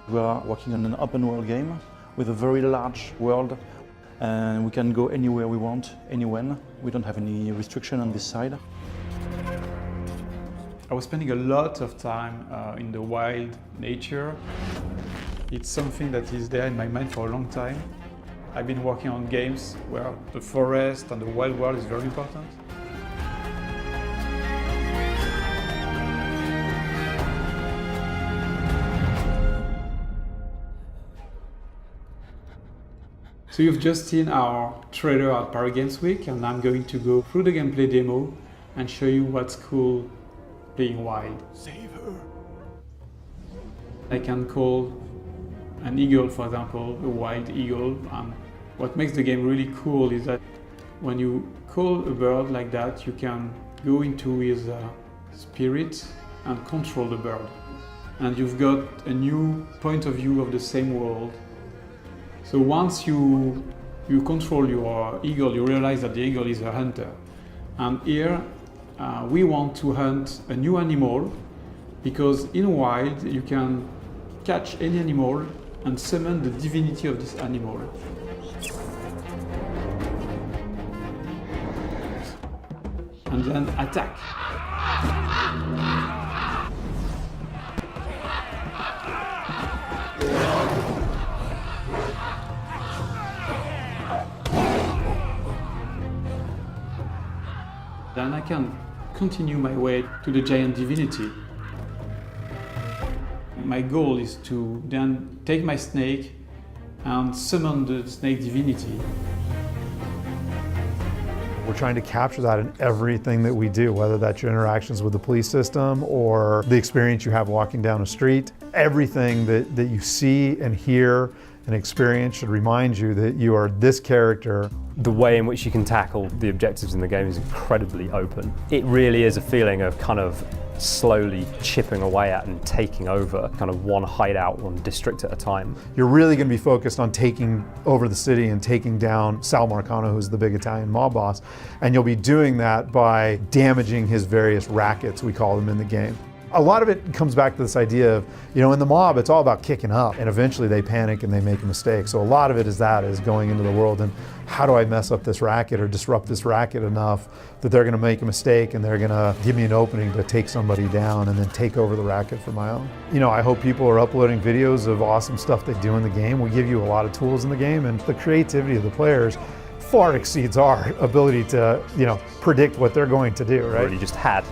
We are working on an open world game with a very large world, and we can go anywhere we want, anywhen. We don't have any restriction on this side. I was spending a lot of time in the wild nature. It's something that is there in my mind for a long time. I've been working on games where the forest and the wild world is very important. So you've just seen our trailer at Paris Games Week, and I'm going to go through the gameplay demo and show you what's cool playing wild. Save her. I can call an eagle, for example, a wild eagle. What makes the game really cool is that when you call a bird like that, you can go into his spirit and control the bird. And you've got a new point of view of the same world. So once you control your eagle, you realize that the eagle is a hunter. And here, we want to hunt a new animal, because in wild you can catch any animal and summon the divinity of this animal. And then attack. Then I can continue my way to the giant divinity. My goal is to then take my snake and summon the snake divinity. We're trying to capture that in everything that we do, whether that's your interactions with the police system or the experience you have walking down a street. Everything that you see and hear and experience should remind you that you are this character. The way in which you can tackle the objectives in the game is incredibly open. It really is a feeling of kind of slowly chipping away at and taking over kind of one hideout, one district at a time. You're really going to be focused on taking over the city and taking down Sal Marcano, who's the big Italian mob boss, and you'll be doing that by damaging his various rackets, we call them in the game. A lot of it comes back to this idea of, in the mob, it's all about kicking up, and eventually they panic and they make a mistake. So a lot of it is going into the world and how do I mess up this racket or disrupt this racket enough that they're gonna make a mistake and they're gonna give me an opening to take somebody down and then take over the racket for my own. I hope people are uploading videos of awesome stuff they do in the game. We give you a lot of tools in the game, and the creativity of the players far exceeds our ability to, predict what they're going to do, right? Really just had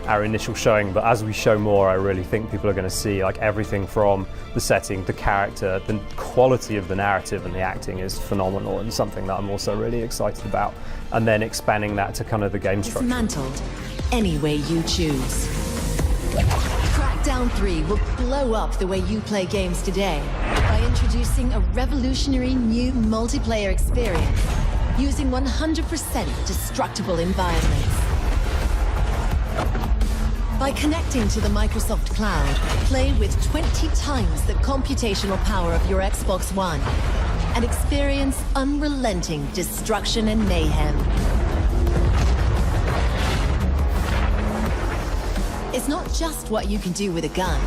our initial showing, but as we show more, I really think people are going to see everything from the setting, the character, the quality of the narrative and the acting is phenomenal, and something that I'm also really excited about. And then expanding that to kind of the game structure. Dismantled any way you choose. Crackdown 3 will blow up the way you play games today by introducing a revolutionary new multiplayer experience using 100% destructible environments. By connecting to the Microsoft Cloud, play with 20 times the computational power of your Xbox One and experience unrelenting destruction and mayhem. It's not just what you can do with a gun.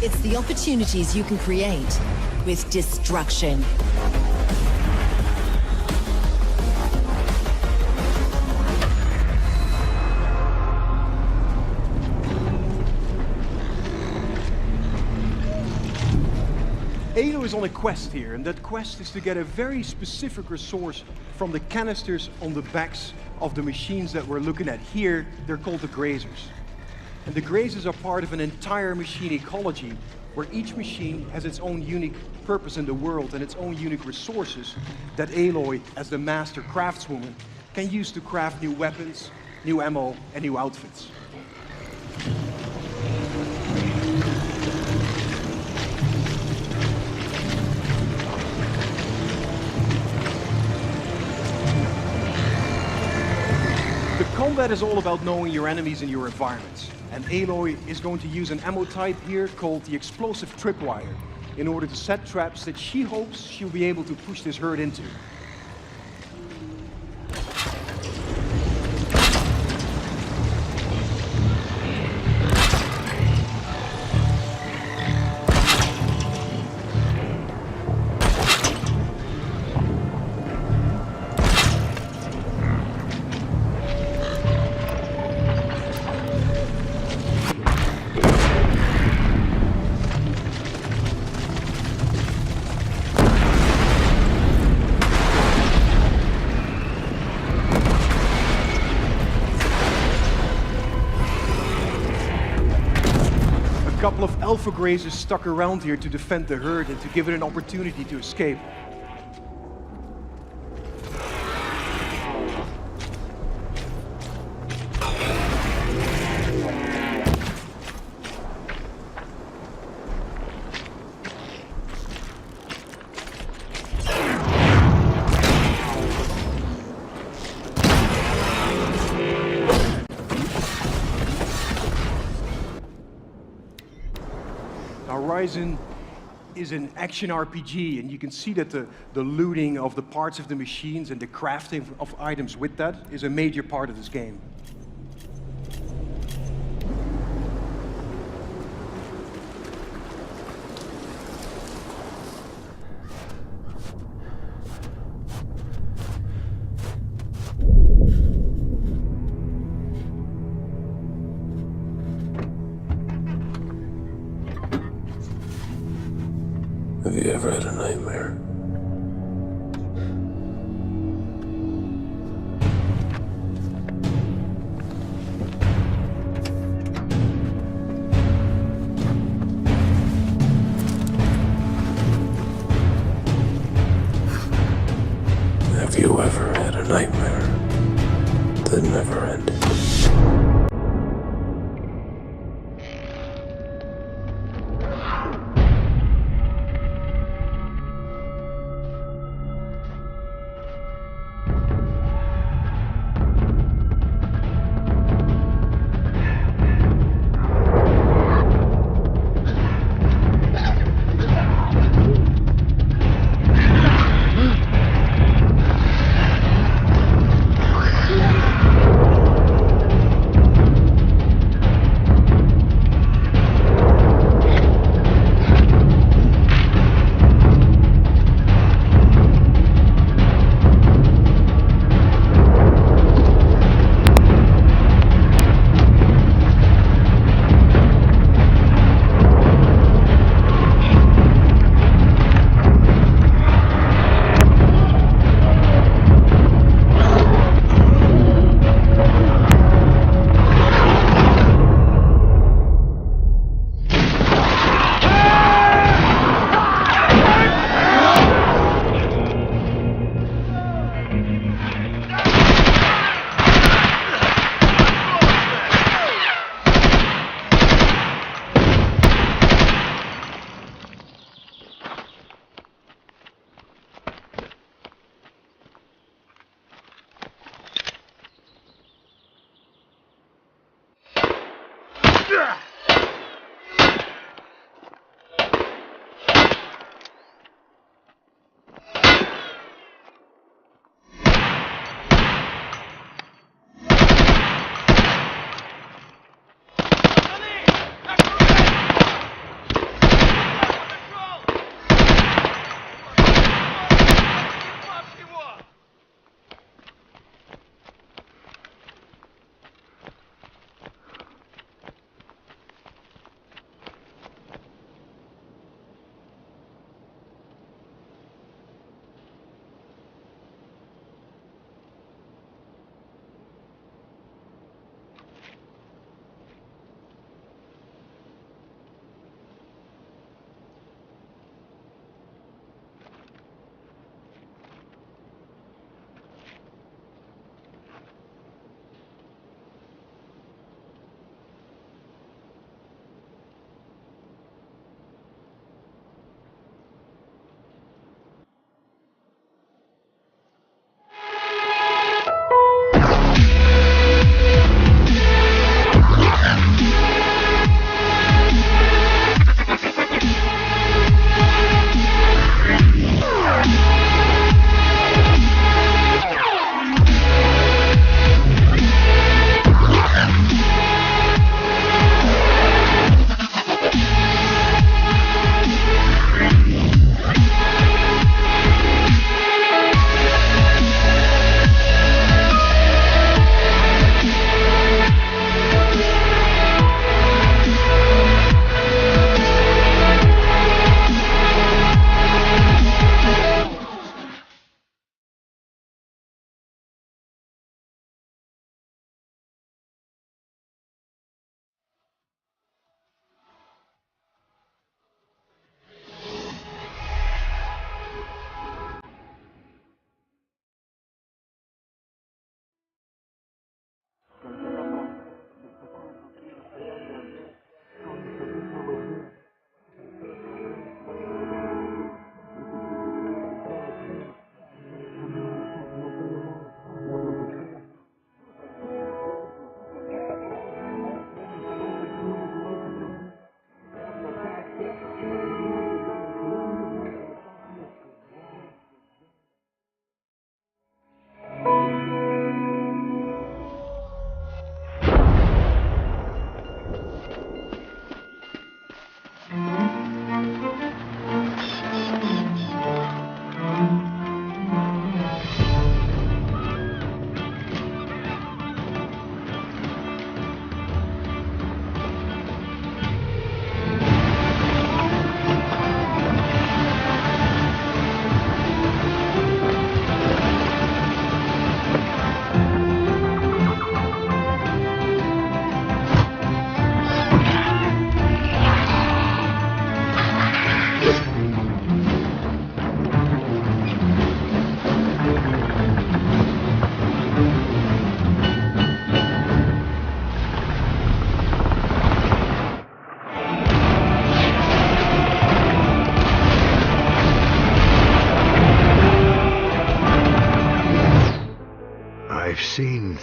It's the opportunities you can create with destruction. Aloy is on a quest here, and that quest is to get a very specific resource from the canisters on the backs of the machines that we're looking at here. They're called the grazers. And the grazers are part of an entire machine ecology, where each machine has its own unique purpose in the world and its own unique resources that Aloy, as the master craftswoman, can use to craft new weapons, new ammo, and new outfits. Combat is all about knowing your enemies and your environments. And Aloy is going to use an ammo type here called the explosive tripwire in order to set traps that she hopes she'll be able to push this herd into. A couple of alpha grazers stuck around here to defend the herd and to give it an opportunity to escape. Horizon is an action RPG, and you can see that the looting of the parts of the machines and the crafting of items with that is a major part of this game. Have you ever had a nightmare? Have you ever had a nightmare that never ended?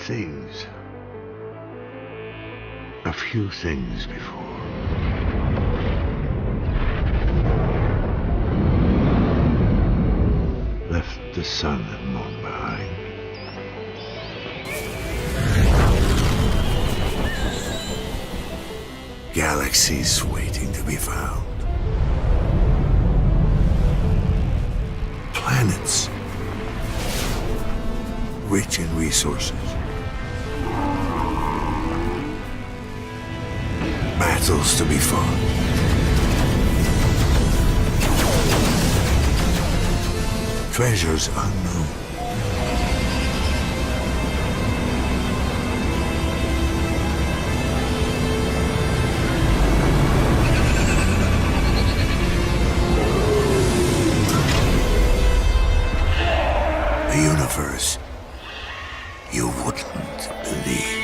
things. A few things before. Left the sun and moon behind. Galaxies waiting to be found. Planets rich in resources. Battles to be fought. Treasures unknown. A universe you wouldn't believe.